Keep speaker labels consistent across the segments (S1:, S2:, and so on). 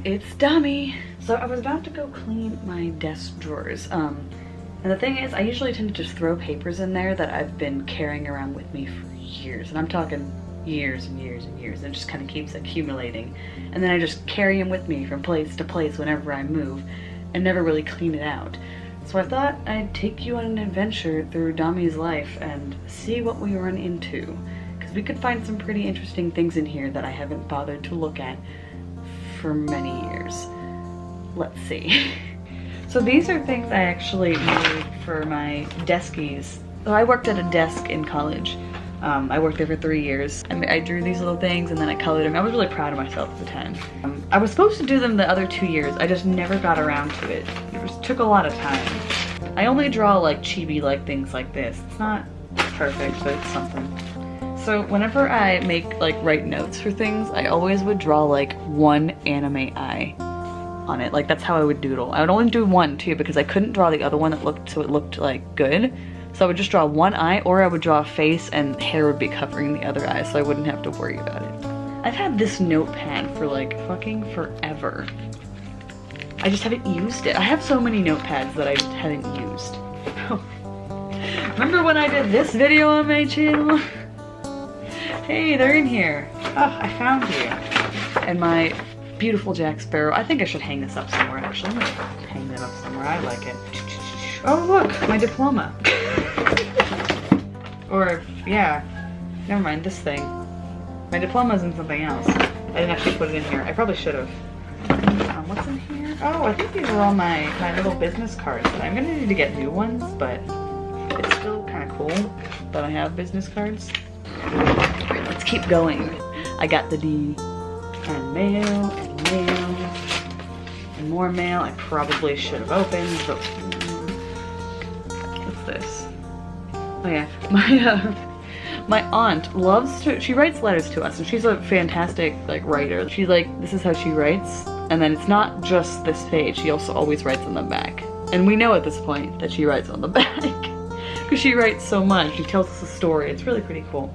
S1: It's dummy. So I was about to go clean my desk drawers. And the thing is, I usually tend to just throw papers in there that I've been carrying around with me for years. And I'm talking years and years and years, and it just kind of keeps accumulating. And then I just carry them with me from place to place whenever I move and never really clean it out. So I thought I'd take you on an adventure through Dami's life and see what we run into. Because we could find some pretty interesting things in here that I haven't bothered to look at for many years. Let's see. So these are things I actually made for my deskies. So I worked at a desk in college. I worked there for 3 years. I drew these little things and then I colored them. I was really proud of myself at the time. I was supposed to do them the other 2 years. I just never got around to it. It just took a lot of time. I only draw like chibi-like things like this. It's not perfect, but it's something. So whenever I write notes for things, I always would draw like one anime eye on it. Like that's how I would doodle. I would only do one too because I couldn't draw the other one that looked like good. So I would just draw one eye, or I would draw a face and hair would be covering the other eye so I wouldn't have to worry about it. I've had this notepad for like fucking forever. I just haven't used it. I have so many notepads that I just haven't used. Remember when I did this video on my channel? Hey, they're in here. Oh, I found you. And my beautiful Jack Sparrow. I think I should hang this up somewhere actually. I'm gonna hang that up somewhere. I like it. Oh look, my diploma. Or, yeah, never mind, this thing. My diploma's in something else. I didn't actually put it in here. I probably should have. What's in here? Oh, I think these are all my little business cards. I'm gonna need to get new ones, but it's still kind of cool that I have business cards. Alright, let's keep going. I got the D. And mail, and mail, and more mail. I probably should have opened, but what's this? Oh yeah, my aunt loves to, she writes letters to us, and she's a fantastic writer. She's this is how she writes, and then it's not just this page, she also always writes on the back. And we know at this point that she writes on the back, because she writes so much, she tells us a story, it's really pretty cool.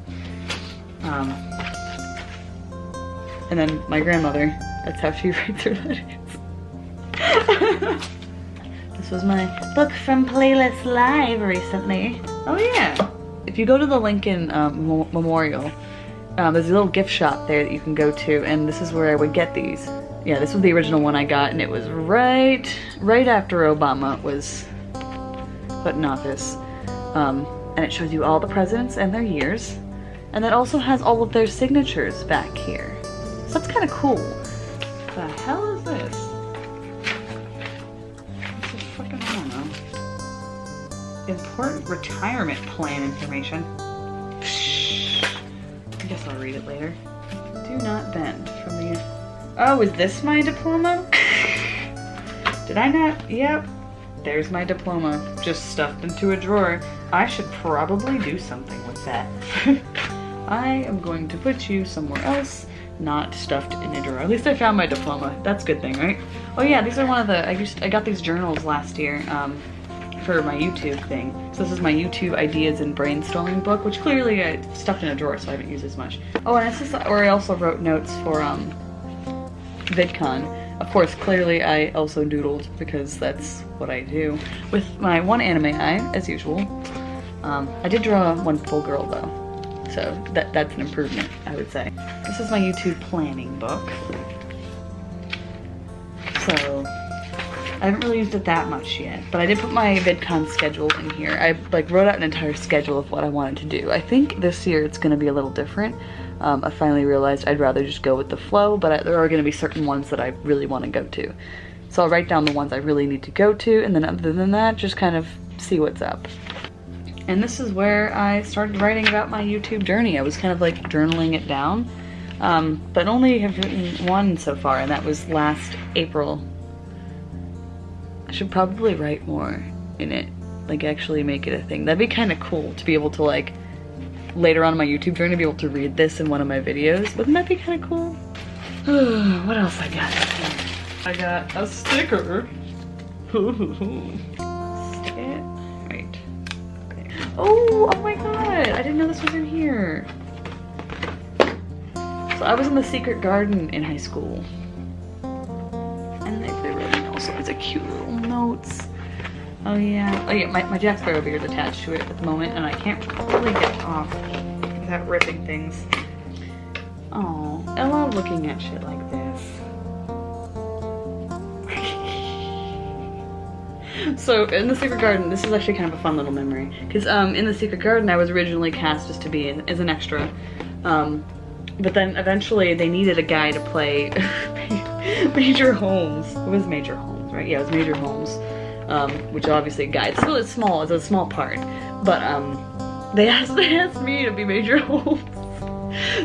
S1: And then my grandmother, that's how she writes her letters. This was my book from Playlist Live recently. Oh yeah. If you go to the Lincoln Memorial, there's a little gift shop there that you can go to, and this is where I would get these. Yeah, this was the original one I got, and it was right after Obama was put in office. And it shows you all the presidents and their years, and it also has all of their signatures back here. So that's kind of cool. What the hell is this? This is fucking, I don't know. Important retirement plan information. Psh. I guess I'll read it later. Do not bend from the... Oh, is this my diploma? Did I not? Yep. There's my diploma. Just stuffed into a drawer. I should probably do something with that. I am going to put you somewhere else, not stuffed in a drawer. At least I found my diploma. That's a good thing, right? Oh yeah, these are one of the, I got these journals last year for my YouTube thing. So this is my YouTube ideas and brainstorming book, which clearly I stuffed in a drawer, so I haven't used as much. Oh, and this is where I also wrote notes for VidCon. Of course, clearly I also doodled because that's what I do. With my one anime eye, as usual. I did draw one full girl though. So that's an improvement, I would say. This is my YouTube planning book. So I haven't really used it that much yet, but I did put my VidCon schedule in here. I wrote out an entire schedule of what I wanted to do. I think this year it's gonna be a little different. I finally realized I'd rather just go with the flow, but there are gonna be certain ones that I really wanna go to. So I'll write down the ones I really need to go to, and then other than that, just kind of see what's up. And this is where I started writing about my YouTube journey. I was kind of journaling it down, but only have written one so far, and that was last April. I should probably write more in it, actually make it a thing. That'd be kind of cool to be able to later on in my YouTube journey be able to read this in one of my videos. Wouldn't that be kind of cool? What else I got? I got a sticker. Stick it. Right. Okay. Oh my god! I didn't know this was in here. So I was in the secret garden in high school. kinds of cute little notes. Oh yeah, my Jack Sparrow beard is attached to it at the moment, and I can't really get it off without ripping things. Oh, I love looking at shit like this. So in The Secret Garden, this is actually kind of a fun little memory, because in The Secret Garden I was originally cast just to be as an extra, but then eventually they needed a guy to play Major Holmes. It was Major Holmes, right? Yeah, it was Major Holmes, which is obviously a guy. It's still small, it's a small part, but they asked me to be Major Holmes,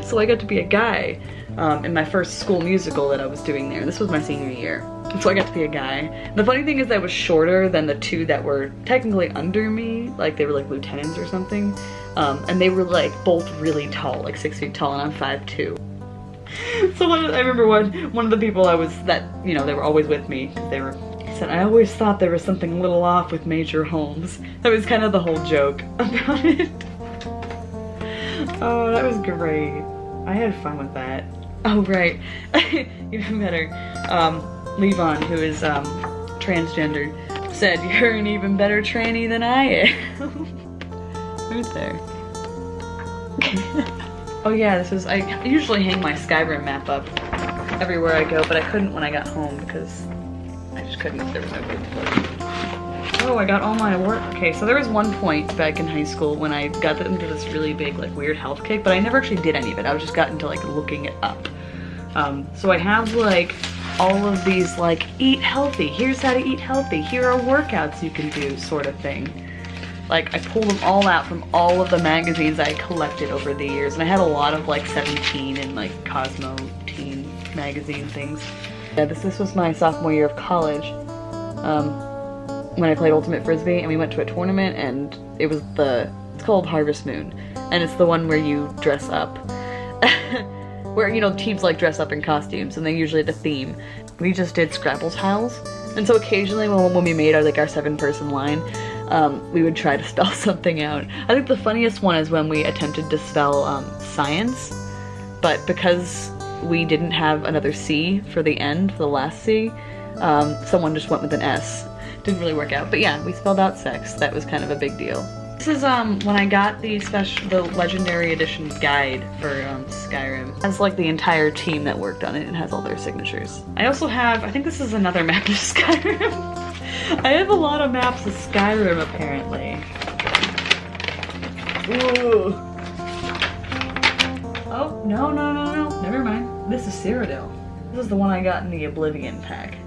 S1: so I got to be a guy in my first school musical that I was doing there. This was my senior year. So I got to be a guy. The funny thing is that I was shorter than the two that were technically under me, like they were like lieutenants or something. And they were like both really tall, like 6 feet tall, and I'm 5'2". So I remember one of the people they were always with me, because he said, I always thought there was something a little off with Major Holmes. That was kind of the whole joke about it. Oh, that was great. I had fun with that. Oh, right. Even better. Levon, who is transgendered, said, you're an even better tranny than I am. Who's there? Oh yeah, I usually hang my Skyrim map up everywhere I go, but I couldn't when I got home because I just couldn't, there was no place to put it. Oh, I got all my work. Okay, so there was one point back in high school when I got into this really big, like, weird health kick, but I never actually did any of it. I was just got into, like, looking it up. So I have, like, all of these, like, eat healthy, here's how to eat healthy, here are workouts you can do, sort of thing. Like, I pulled them all out from all of the magazines I collected over the years, and I had a lot of, like, 17 and, like, Cosmo teen magazine things. Yeah, this was my sophomore year of college, when I played Ultimate Frisbee, and we went to a tournament, and it's called Harvest Moon, and it's the one where you dress up. Where, teams like dress up in costumes, and they usually had a theme. We just did Scrabble tiles, and so occasionally when we made our 7-person line, we would try to spell something out. I think the funniest one is when we attempted to spell science, but because we didn't have another C for the end, the last C, someone just went with an S. Didn't really work out, but yeah, we spelled out sex. That was kind of a big deal. This is when I got the Legendary Edition guide for Skyrim. It has like the entire team that worked on it and has all their signatures. I also have, I think this is another map of Skyrim. I have a lot of maps of Skyrim apparently. Ooh. Oh, no, never mind. This is Cyrodiil. This is the one I got in the Oblivion pack.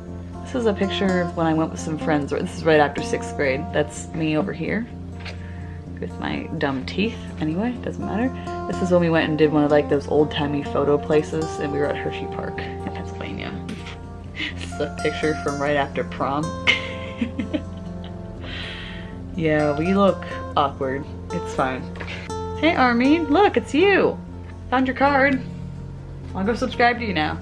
S1: This is a picture of when I went with some friends. This is right after 6th grade. That's me over here. With my dumb teeth. Anyway, doesn't matter. This is when we went and did one of like those old-timey photo places, and we were at Hershey Park in Pennsylvania. This is a picture from right after prom. Yeah, we look awkward. It's fine. Hey Armin, look, it's you! Found your card. I'll go subscribe to you now.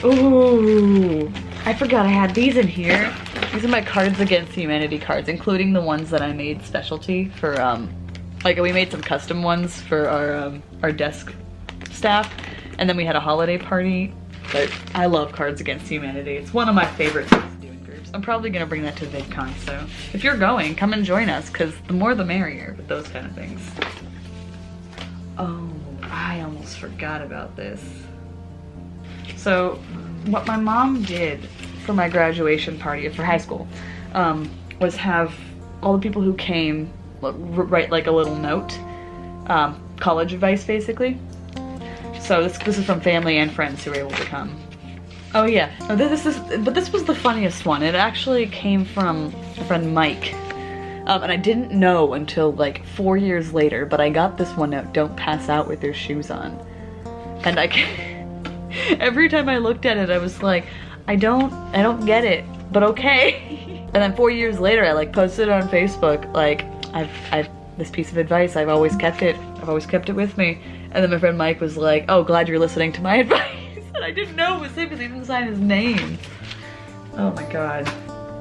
S1: Ooh, I forgot I had these in here. These are my Cards Against Humanity cards, including the ones that I made specialty for, like we made some custom ones for our desk staff, and then we had a holiday party. But I love Cards Against Humanity. It's one of my favorite things to do in groups. I'm probably gonna bring that to VidCon, so if you're going, come and join us, because the more the merrier with those kind of things. Oh, I almost forgot about this. So, what my mom did for my graduation party for high school was have all the people who came write like a little note, college advice basically. So this is from family and friends who were able to come. Oh yeah, no, but this was the funniest one. It actually came from a friend Mike, and I didn't know until like 4 years later. But I got this one note: "Don't pass out with your shoes on." And every time I looked at it, I was like, I don't get it, but okay. And then 4 years later, I like posted it on Facebook, like, I've this piece of advice, I've always kept it with me. And then my friend Mike was like, oh, glad you're listening to my advice. And I didn't know it was him because he didn't sign his name. Oh my god.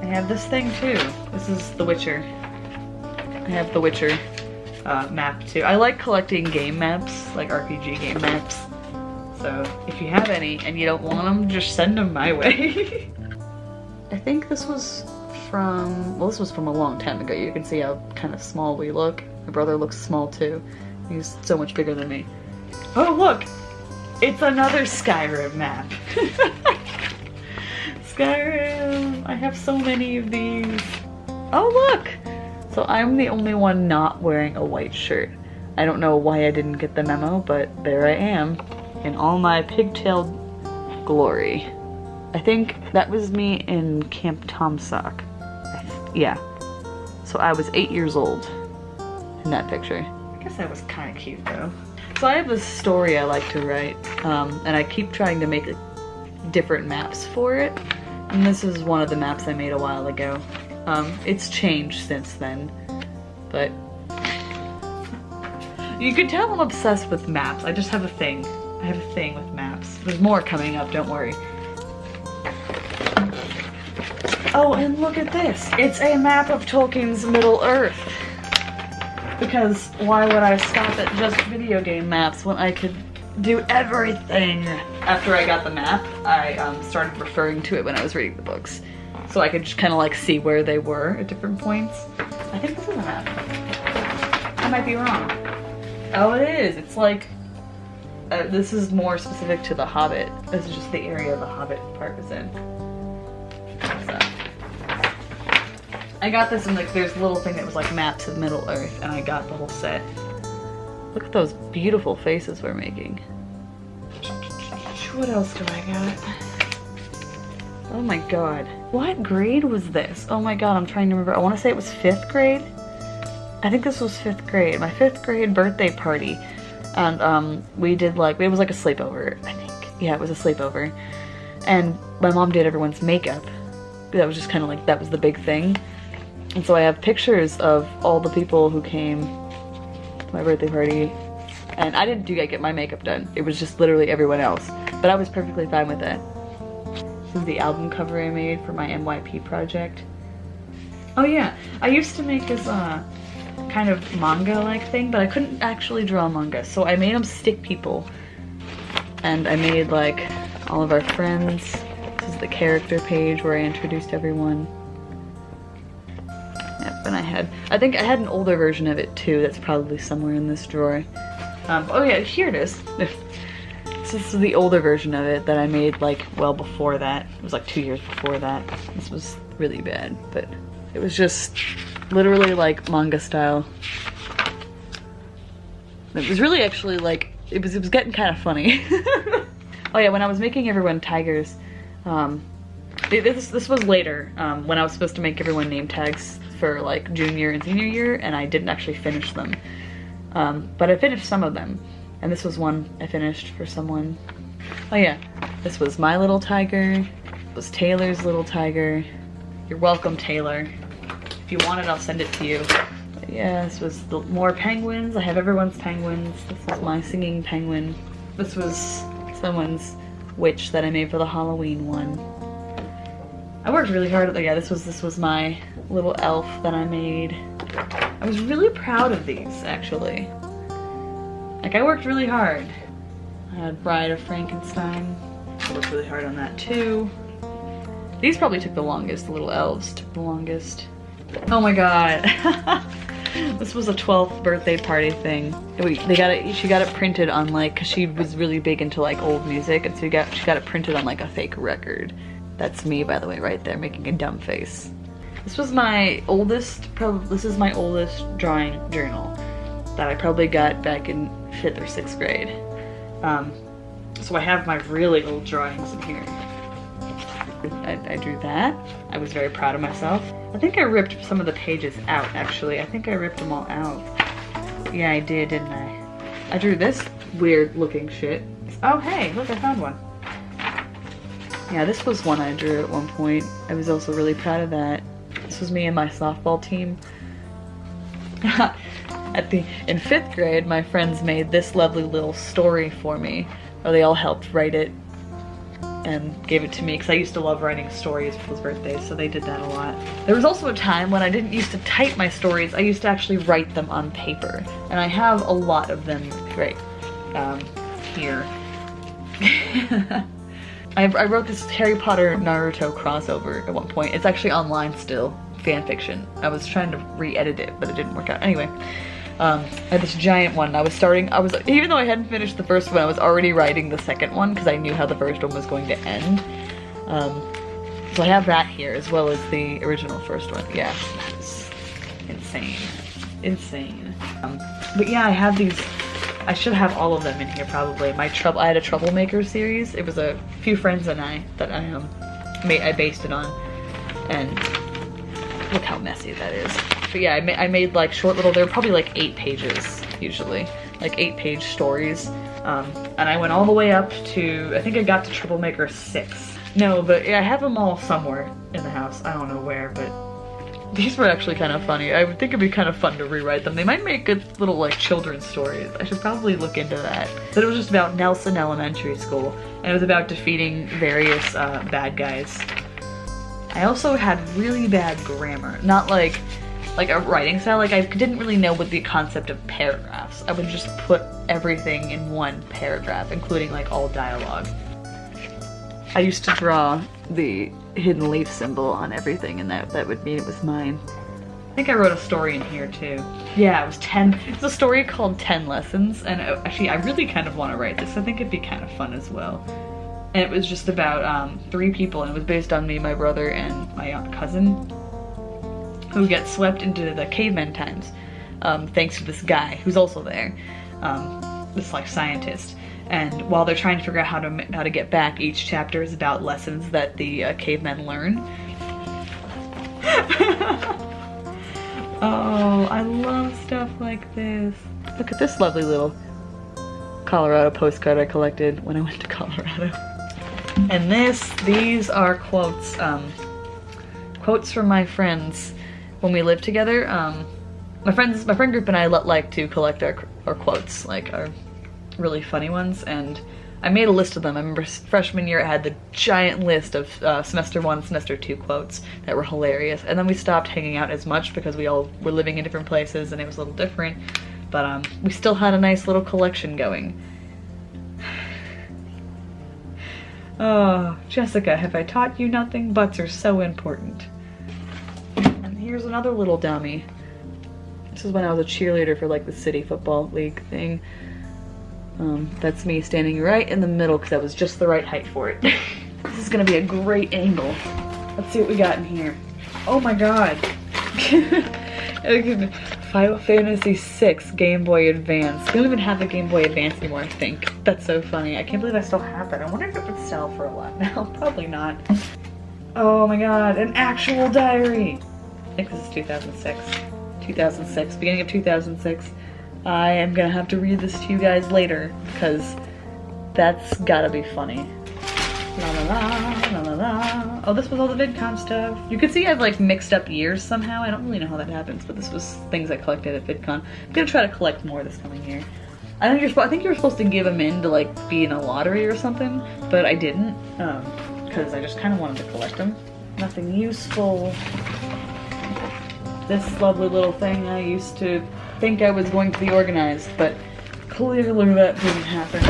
S1: I have this thing too. This is The Witcher. I have The Witcher map too. I like collecting game maps, like RPG game maps. So if you have any and you don't want them, just send them my way. I think this was from, well, this was from a long time ago. You can see how kind of small we look. My brother looks small too. He's so much bigger than me. Oh look! It's another Skyrim map. Skyrim! I have so many of these. Oh look! So I'm the only one not wearing a white shirt. I don't know why I didn't get the memo, but there I am in all my pigtailed glory. I think that was me in Camp Tomsock. Yeah. So I was 8 years old in that picture. I guess that was kind of cute though. So I have this story I like to write, and I keep trying to make different maps for it. And this is one of the maps I made a while ago. It's changed since then, but you can tell I'm obsessed with maps. I just have a thing. I have a thing with maps. There's more coming up, don't worry. Oh, and look at this. It's a map of Tolkien's Middle-earth. Because why would I stop at just video game maps when I could do everything? After I got the map, I started referring to it when I was reading the books. So I could just kind of like see where they were at different points. I think this is a map. I might be wrong. Oh, it is. It's like, this is more specific to The Hobbit. This is just the area The Hobbit part is in. So, I got this in like, there's a little thing that was like maps of Middle Earth, and I got the whole set. Look at those beautiful faces we're making. What else do I got? Oh my god. What grade was this? Oh my god, I'm trying to remember. I want to say it was 5th grade. I think this was 5th grade. My 5th grade birthday party. And we did like, it was like a sleepover, I think. Yeah, it was a sleepover. And my mom did everyone's makeup. That was just kind of like, that was the big thing. And so I have pictures of all the people who came to my birthday party. And I didn't get my makeup done. It was just literally everyone else. But I was perfectly fine with that. This is the album cover I made for my NYP project. Oh yeah, I used to make this kind of manga-like thing, but I couldn't actually draw manga, so I made them stick people. And I made like all of our friends. This is the character page where I introduced everyone. Yep, and I think I had an older version of it too, that's probably somewhere in this drawer. Oh yeah, here it is. This is the older version of it that I made like well before that. It was like 2 years before that. This was really bad, but it was just literally like manga style. It was really actually like, it was getting kind of funny. Oh yeah, when I was making everyone tigers, this was later, when I was supposed to make everyone name tags for like junior and senior year, and I didn't actually finish them. But I finished some of them. And this was one I finished for someone. Oh yeah, this was my little tiger. This was Taylor's little tiger. You're welcome, Taylor. If you want it, I'll send it to you. But yeah, this was more penguins. I have everyone's penguins. This was my singing penguin. This was someone's witch that I made for the Halloween one. I worked really hard. Yeah, this was my little elf that I made. I was really proud of these, actually. Like, I worked really hard. I had Bride of Frankenstein. I worked really hard on that too. These probably took the longest. The little elves took the longest. Oh my god. This was a 12th birthday party thing. She got it printed on like, cause she was really big into like old music, and so she got it printed on like a fake record. That's me, by the way, right there, making a dumb face. This was my oldest, this is my oldest drawing journal that I probably got back in 5th or 6th grade. So I have my really old drawings in here. I drew that. I was very proud of myself. I think I ripped some of the pages out, actually. I think I ripped them all out. Yeah, I did, didn't I? I drew this weird looking shit. Oh hey, look, I found one. Yeah, this was one I drew at one point. I was also really proud of that. This was me and my softball team. In 5th grade, my friends made this lovely little story for me, or they all helped write it and gave it to me, because I used to love writing stories for people's birthdays, so they did that a lot. There was also a time when I didn't used to type my stories, I used to actually write them on paper, and I have a lot of them right here. I wrote this Harry Potter Naruto crossover at one point. It's actually online still, fan fiction. I was trying to re-edit it, but it didn't work out. Anyway, I had this giant one. Even though I hadn't finished the first one, I was already writing the second one because I knew how the first one was going to end. So I have that here as well as the original first one. Yeah, it's insane. Insane. But yeah, I have these. I should have all of them in here probably. I had a Troublemaker series. It was a few friends and I that I based it on, and look how messy that is. But yeah, I made like short little. They're probably like 8 pages usually, like 8-page stories. And I went all the way up to, I think I got to Troublemaker 6. No, but yeah, I have them all somewhere in the house. I don't know where, but these were actually kind of funny. I would think it'd be kind of fun to rewrite them. They might make good little like children's stories. I should probably look into that. But it was just about Nelson Elementary School, and it was about defeating various bad guys. I also had really bad grammar. Not like a writing style. Like I didn't really know what the concept of paragraphs. I would just put everything in one paragraph, including like all dialogue. I used to draw the hidden leaf symbol on everything, and that would mean it was mine. I think I wrote a story in here too. Yeah, it was 10. It's a story called 10 Lessons, and actually I really kind of want to write this. I think it'd be kind of fun as well. And it was just about 3 people, and it was based on me, my brother, and my cousin, who get swept into the caveman times, thanks to this guy who's also there, this like scientist. And while they're trying to figure out how to get back, each chapter is about lessons that the cavemen learn. Oh, I love stuff like this. Look at this lovely little Colorado postcard I collected when I went to Colorado. And these are quotes, quotes from my friends when we lived together. My friend group and I like to collect our quotes, like our really funny ones, and I made a list of them. I remember freshman year I had the giant list of semester 1, semester 2 quotes that were hilarious, and then we stopped hanging out as much because we all were living in different places and it was a little different, but we still had a nice little collection going. Oh, Jessica, have I taught you nothing? Butts are so important. And here's another little dummy. This is when I was a cheerleader for like the city football league thing. That's me standing right in the middle because that was just the right height for it. This is gonna be a great angle. Let's see what we got in here. Oh my god. Final Fantasy VI Game Boy Advance. We don't even have the Game Boy Advance anymore, I think. That's so funny. I can't believe I still have that. I wonder if it would sell for a lot now. Probably not. Oh my god, an actual diary. I think this is 2006. 2006, beginning of 2006. I am gonna have to read this to you guys later, because that's gotta be funny. La la la, la la la. Oh, this was all the VidCon stuff. You can see I've like mixed up years somehow. I don't really know how that happens, but this was things I collected at VidCon. I'm gonna try to collect more this coming year. I think you were supposed to give them in to like be in a lottery or something, but I didn't, because I just kind of wanted to collect them. Nothing useful. This lovely little thing I used to think I was going to be organized, but clearly that didn't happen.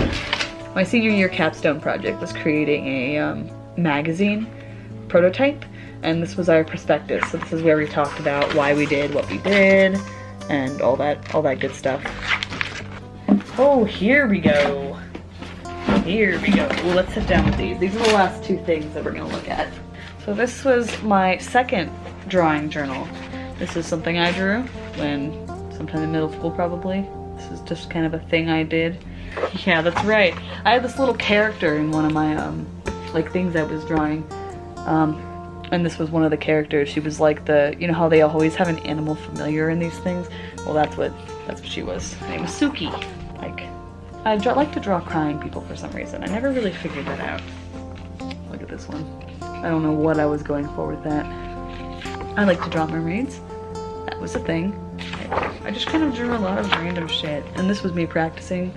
S1: My senior year capstone project was creating a magazine prototype, and this was our prospectus. So this is where we talked about why we did what we did and all that good stuff. Oh, here we go. Here we go. Well, let's sit down with these. These are the last 2 things that we're gonna look at. So this was my second drawing journal. This is something I drew when sometime in middle school, probably. This is just kind of a thing I did. Yeah, that's right. I had this little character in one of my, like, things I was drawing. And this was one of the characters. She was like you know how they always have an animal familiar in these things? Well, that's what she was. Her name was Suki. Like, I like to draw crying people for some reason. I never really figured that out. Look at this one. I don't know what I was going for with that. I like to draw mermaids. That was a thing. I just kind of drew a lot of random shit. And this was me practicing,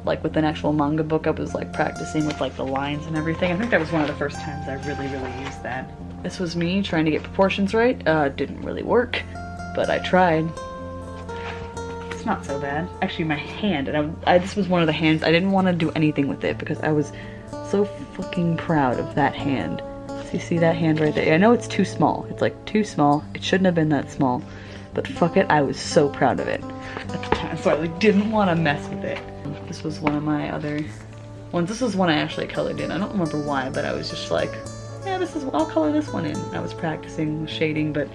S1: like with an actual manga book. I was like practicing with like the lines and everything. I think that was one of the first times I really used that. This was me trying to get proportions right. Didn't really work, but I tried. It's not so bad. Actually, my hand, and this was one of the hands, I didn't want to do anything with it because I was So fucking proud of that hand. So you see that hand right there? I know it's too small. It's like too small. It shouldn't have been that small. But fuck it, I was so proud of it at the time. So I like didn't want to mess with it. This was one of my other ones. This was one I actually colored in. I don't remember why, but I was just like, yeah, I'll color this one in. I was practicing shading, but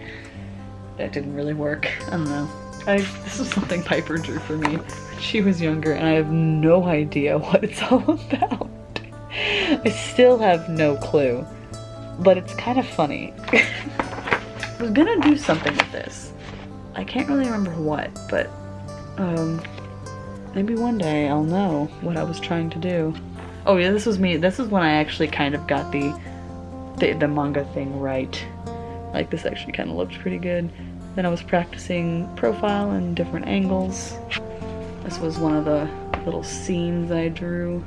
S1: that didn't really work. I don't know. This is something Piper drew for me when she was younger, and I have no idea what it's all about. I still have no clue, but it's kind of funny. I was gonna do something with this. I can't really remember what, but maybe one day I'll know what I was trying to do. Oh yeah, this was me. This is when I actually kind of got the manga thing right. Like, this actually kind of looked pretty good. Then I was practicing profile and different angles. This was one of the little scenes I drew.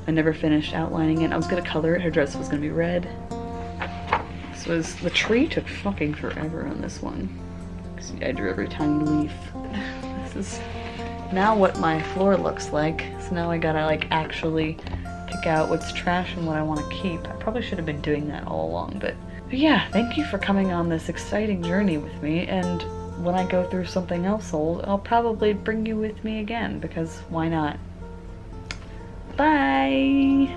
S1: I never finished outlining it. I was gonna color it. Her dress was gonna be red. This was, the tree took fucking forever on this one. See, I drew every tiny leaf. This is now what my floor looks like. So now I gotta like actually pick out what's trash and what I want to keep. I probably should have been doing that all along, but yeah, thank you for coming on this exciting journey with me, and when I go through something else old, I'll probably bring you with me again, because why not? Bye!